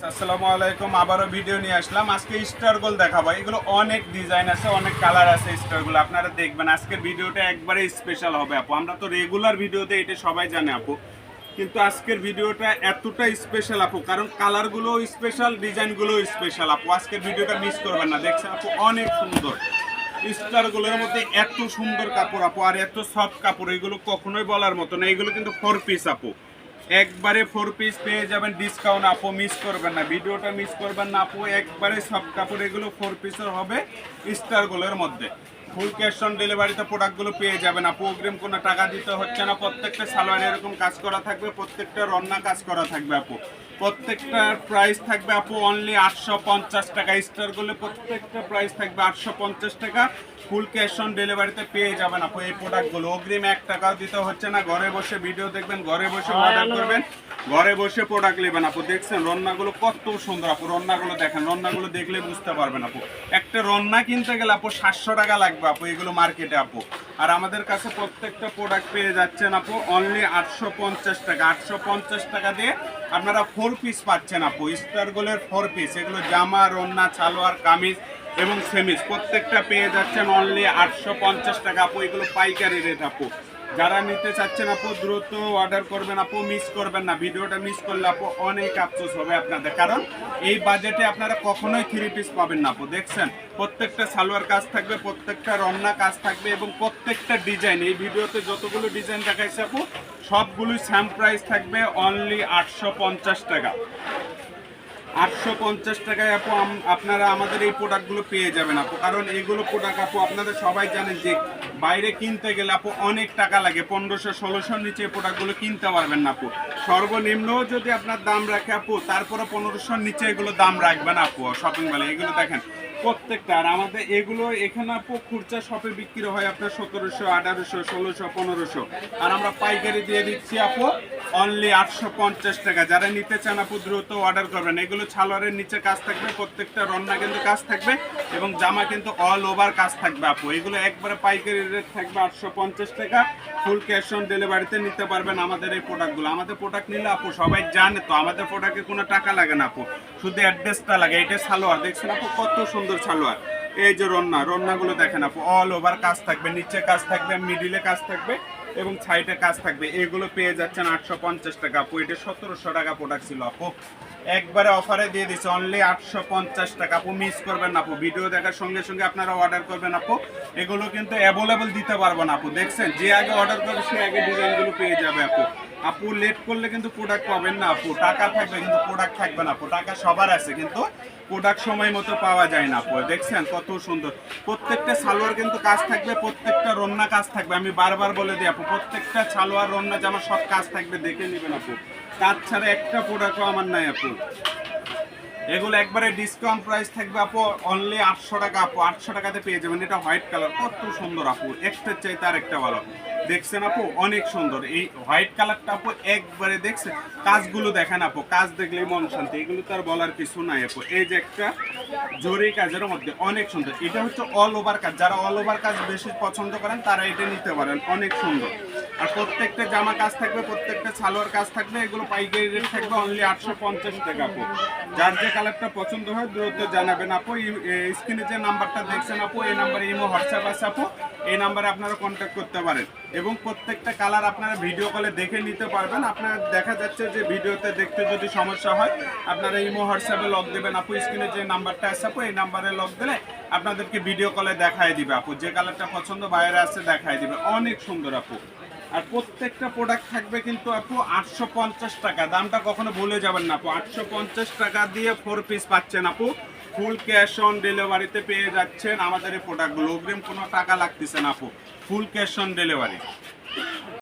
আসসালামু আলাইকুম, আবারও ভিডিও নিয়ে আসলাম। আজকে স্টারগুলো দেখাবো। এগুলো অনেক ডিজাইন আছে, অনেক কালার আছে স্টারগুলো, আপনারা দেখবেন। আজকের ভিডিওটা একবারে স্পেশাল হবে আপু। আমরা তো রেগুলার ভিডিওতে এটা সবাই জানে আপু, কিন্তু আজকের ভিডিওটা এতটা স্পেশাল আপু, কারণ কালারগুলো স্পেশাল, ডিজাইনগুলো স্পেশাল আপু। আজকের ভিডিওটা মিস করবেন না। দেখছেন আপু, অনেক সুন্দর স্টারগুলোর মধ্যে এত সুন্দর কাপড় আপু, আর এত সফট কাপড়, এগুলো কখনোই বলার মতো না। এগুলো কিন্তু 4 পিস আপু, একবারে 4 পিস পেয়ে যাবেন ডিসকাউন্ট আপু। মিস করবেন না, ভিডিওটা মিস করবেন না আপু। একবারে সব কাপড়, এগুলো 4 পিসের হবে স্টারগুলোর মধ্যে। ফুল ক্যাশ অন ডেলিভারিতে প্রোডাক্টগুলো পেয়ে যাবেন আপু। অগ্রিম কোনো টাকা দিতে হচ্ছে না। প্রত্যেকটা সালোয়ারে এরকম কাজ করা থাকবে, প্রত্যেকটা রন্না কাজ করা থাকবে আপু। প্রত্যেকটার প্রাইস থাকবে আপু অনলি 850 টাকা। স্টারগুলো প্রত্যেকটা প্রাইস থাকবে 850 টাকা। ফুল ক্যাশ অন ডেলিভারিতে পেয়ে যাবেন আপু এই প্রোডাক্টগুলো। অগ্রিম 1 টাকাও দিতে হচ্ছে না। ঘরে বসে ভিডিও দেখবেন, ঘরে বসে অর্ডার করবেন, ঘরে বসে প্রোডাক্ট নেবেন আপু। দেখছেন রন্নাগুলো কত সুন্দর আপু। রন্নাগুলো দেখেন, রন্নাগুলো দেখলে বুঝতে পারবেন আপু। একটা রন্না কিনতে গেলে আপু 700 টাকা লাগবে আপু, এগুলো মার্কেটে আপু। আর আমাদের কাছে প্রত্যেকটা প্রোডাক্ট পেয়ে যাচ্ছেন আপু অনলি 850 টাকা। 850 টাকা দিয়ে আপনারা 4 পিস পাচ্ছেন আপু। স্টারগুলোর 4 পিস, এগুলো জামা, রন্না, সালোয়ার, কামিজ এবং সেমিজ প্রত্যেকটা পেয়ে যাচ্ছেন অনলি 850 টাকা আপু। এগুলো পাইকারি রেট আপু। যারা নিতে চাচ্ছেন আপু দ্রুত অর্ডার করবেন আপু, মিস করবেন না। ভিডিওটা মিস করলে আপু অনেক আফসোস হবে আপনাদের, কারণ এই বাজেটে আপনারা কখনোই 3 পিস পাবেন না আপু। দেখছেন প্রত্যেকটা সালোয়ার কাজ থাকবে, প্রত্যেকটা রন্না কাজ থাকবে এবং প্রত্যেকটা ডিজাইন, এই ভিডিওতে যতগুলো ডিজাইন দেখাইছে আপু সবগুলোই সেম প্রাইস থাকবে অনলি 850 টাকা। 850 টাকায় আপু আপনারা আমাদের এই প্রোডাক্টগুলো পেয়ে যাবেন আপু। কারণ এগুলো প্রোডাক্ট আপু আপনারা সবাই জানেন যে বাইরে কিনতে গেলে আপু অনেক টাকা লাগে। 1500-1600 নিচে এই প্রোডাক্টগুলো কিনতে পারবেন না আপু। সর্বনিম্ন যদি আপনার দাম রাখে আপু, তারপরে 1500 নিচে এগুলো দাম রাখবেন আপু শপিং মলে। এগুলো দেখেন প্রত্যেকটা, আর আমাদের এগুলো এখানে আপু খুচরা শপে বিক্রি হয় আপনার 1700, 1800, 1600, 1500, আর আমরা পাইকারি দিয়ে দিচ্ছি আপু অনলি 850 টাকা। যারা নিতে চান আপু দ্রুত অর্ডার করবেন। এগুলো সালোয়ারের নিচে কাজ থাকবে, প্রত্যেকটা রন্না কিন্তু কাজ থাকবে এবং জামা কিন্তু অল ওভার কাজ থাকবে আপু। এগুলো একবারে পাইকারি রেট থাকবে 850 টাকা। ফুল ক্যাশ অন ডেলিভারিতে নিতে পারবেন আমাদের এই প্রোডাক্টগুলো। আমাদের প্রোডাক্ট নিলে আপু সবাই জানে তো, আমাদের প্রোডাক্টে কোনো টাকা লাগে না আপু, শুধু অ্যাড্রেসটা লাগে। এটা সালোয়ার দেখছেন আপু, কত সুন্দর সালোয়ার। এই যে রন্নাগুলো দেখেন আপু, অল ওভার কাজ থাকবে, নিচে কাজ থাকবে, মিডিলে কাজ থাকবে এবং সাইডে কাজ থাকবে। এগুলো পেয়ে যাচ্ছেন 850 টাকা আপু। এটা 1700 টাকা প্রোডাক্ট ছিল আপু, একবারে অফারে দিয়ে দিচ্ছে অনলি 850 টাকা আপু। মিস করবেন না আপু, ভিডিও দেখার সঙ্গে সঙ্গে আপনারা অর্ডার করবেন আপু। এগুলো কিন্তু অ্যাভেলেবল দিতে পারবো না আপু। দেখছেন যে আগে অর্ডার করবে সে আগে ডিজাইনগুলো পেয়ে যাবে আপু। আপু লেট করলে কিন্তু প্রোডাক্ট পাবেন না আপু। টাকা থাকবে কিন্তু প্রোডাক্ট থাকবে না আপু। টাকা সবার আছে কিন্তু প্রোডাক্ট সময় মতো পাওয়া যায় না আপু। দেখছেন কত সুন্দর। প্রত্যেকটা সালোয়ার কিন্তু কাজ থাকবে, প্রত্যেকটা রন্না কাজ থাকবে। আমি বারবার বলে দিই আপু, প্রত্যেকটা সালোয়ার রন্না জামা সব কাজ থাকবে, দেখে নেবেন আপু। কাজ ছাড়া একটা প্রোডাক্টও আমার নাই আপু। এগুলো একবারে ডিসকাউন্ট প্রাইস থাকবে আপু অনলি 800 টাকা আপু। 800 টাকাতে পেয়ে যাবেন। এটা হোয়াইট কালার, কত সুন্দর আপু, একটার চাইতে আর একটা ভালো। দেখছেন আপু অনেক সুন্দর এই হোয়াইট কালারটা আপু। একবারে দেখছেন কাজগুলো দেখেন আপু, কাজ দেখলেই মন শান্তি। এগুলো তো আর বলার কিছু নাই আপু। এই যে একটা জরি কাজের মধ্যে অনেক সুন্দর, এটা হচ্ছে অল ওভার কাজ। যারা অল ওভার কাজ বেশি পছন্দ করেন তারা এটা নিতে পারেন, অনেক সুন্দর। আর প্রত্যেকটা জামা কাজ থাকবে, প্রত্যেকটা সালোয়ার কাজ থাকবে। এগুলো পাইকারি রেট থাকবে অনলি 850 টাকা আপু। যার যে কালারটা পছন্দ হয় দ্রুত জানাবেন আপু। স্ক্রিনে যে নাম্বারটা দেখছেন আপু, এই নাম্বারে ইমো হোয়াটসঅ্যাপ আছে আপু, এই নাম্বারে আপনারা কন্ট্যাক্ট করতে পারেন এবং প্রত্যেকটা কালার আপনারা ভিডিও কলে দেখে নিতে পারবেন। আপনার দেখা যাচ্ছে যে ভিডিওতে দেখতে যদি সমস্যা হয় আপনারা ইমো হোয়াটসঅ্যাপে লক দেবেন আপু। স্ক্রিনে যে নাম্বারটা আছে আপু, এই নাম্বারে লক দিলে আপনাদেরকে ভিডিও কলে দেখায় দিবে আপু। যে কালারটা পছন্দ বাইরে আসছে দেখায় দিবে, অনেক সুন্দর আপু। আর প্রত্যেকটা প্রোডাক্ট থাকবে কিন্তু আপু 850 টাকা। দামটা কখনো ভুলে যাবেন না আপু। 850 টাকা দিয়ে 4 পিস পাচ্ছেন আপু। ফুল ক্যাশ অন ডেলিভারিতে পেয়ে যাচ্ছেন আমাদের এই প্রোডাক্টগুলো। অগ্রিম কোনো টাকা লাগতেছে না আপু, ফুল ক্যাশ অন ডেলিভারি।